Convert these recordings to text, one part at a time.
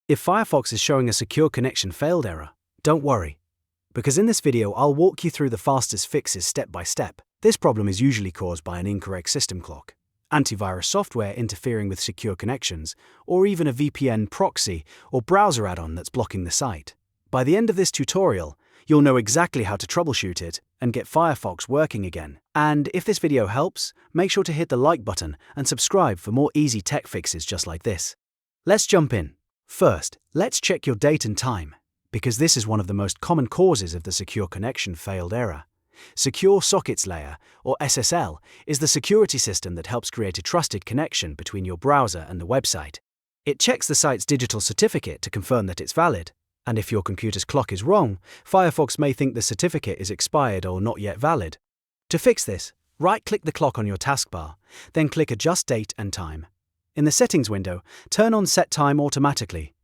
If Firefox is showing a secure connection failed error, don't worry, because in this video I'll walk you through the fastest fixes step by step. This problem is usually caused by an incorrect system clock, antivirus software interfering with secure connections, or even a VPN proxy or browser add-on that's blocking the site. By the end of this tutorial, you'll know exactly how to troubleshoot it and get Firefox working again. And if this video helps, make sure to hit the like button and subscribe for more easy tech fixes just like this. Let's jump in. First, let's check your date and time, because this is one of the most common causes of the secure connection failed error. Secure Sockets Layer, or SSL, is the security system that helps create a trusted connection between your browser and the website. It checks the site's digital certificate to confirm that it's valid, and if your computer's clock is wrong, Firefox may think the certificate is expired or not yet valid. To fix this, right-click the clock on your taskbar, then click Adjust Date and Time. In the Settings window, turn on Set Time Automatically.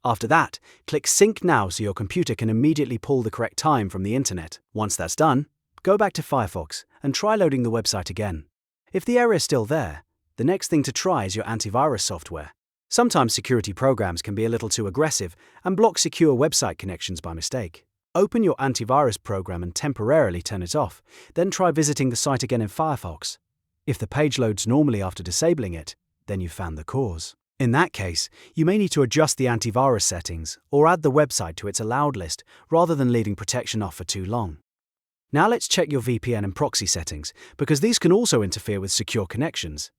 After that, click Sync Now so your computer can immediately pull the correct time from the internet. Once that's done, go back to Firefox and try loading the website again. If the error is still there, the next thing to try is your antivirus software. Sometimes security programs can be a little too aggressive and block secure website connections by mistake. Open your antivirus program and temporarily turn it off, then try visiting the site again in Firefox. If the page loads normally after disabling it, then you've found the cause. In that case, you may need to adjust the antivirus settings or add the website to its allowed list rather than leaving protection off for too long. Now let's check your VPN and proxy settings, because these can also interfere with secure connections.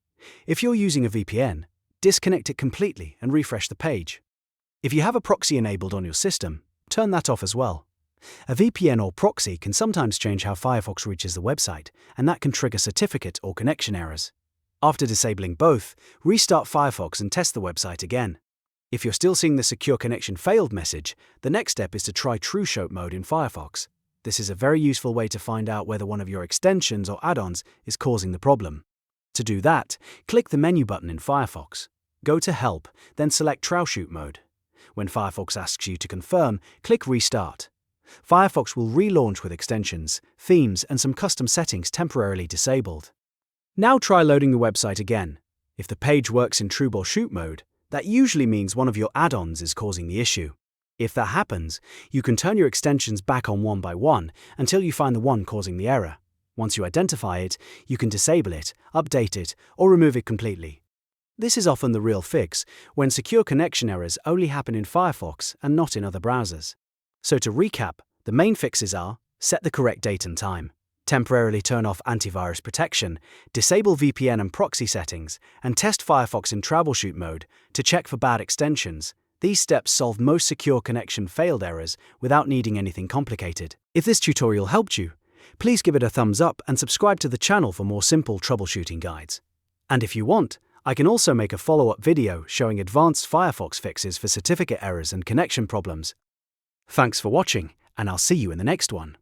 If you're using a VPN, disconnect it completely and refresh the page. If you have a proxy enabled on your system, turn that off as well. A VPN or proxy can sometimes change how Firefox reaches the website, and that can trigger certificate or connection errors. After disabling both, restart Firefox and test the website again. If you're still seeing the secure connection failed message, the next step is to try Troubleshoot Mode in Firefox. This is a very useful way to find out whether one of your extensions or add-ons is causing the problem. To do that, click the menu button in Firefox. Go to Help, then select Troubleshoot Mode. When Firefox asks you to confirm, click Restart. Firefox will relaunch with extensions, themes, and some custom settings temporarily disabled. Now try loading the website again. If the page works in Troubleshoot Mode, that usually means one of your add-ons is causing the issue. If that happens, you can turn your extensions back on one by one until you find the one causing the error. Once you identify it, you can disable it, update it, or remove it completely. This is often the real fix when secure connection errors only happen in Firefox and not in other browsers. So to recap, the main fixes are: set the correct date and time, temporarily turn off antivirus protection, disable VPN and proxy settings, and test Firefox in Troubleshoot Mode to check for bad extensions. These steps solve most secure connection failed errors without needing anything complicated. If this tutorial helped you, please give it a thumbs up and subscribe to the channel for more simple troubleshooting guides. And if you want, I can also make a follow-up video showing advanced Firefox fixes for certificate errors and connection problems. Thanks for watching, and I'll see you in the next one.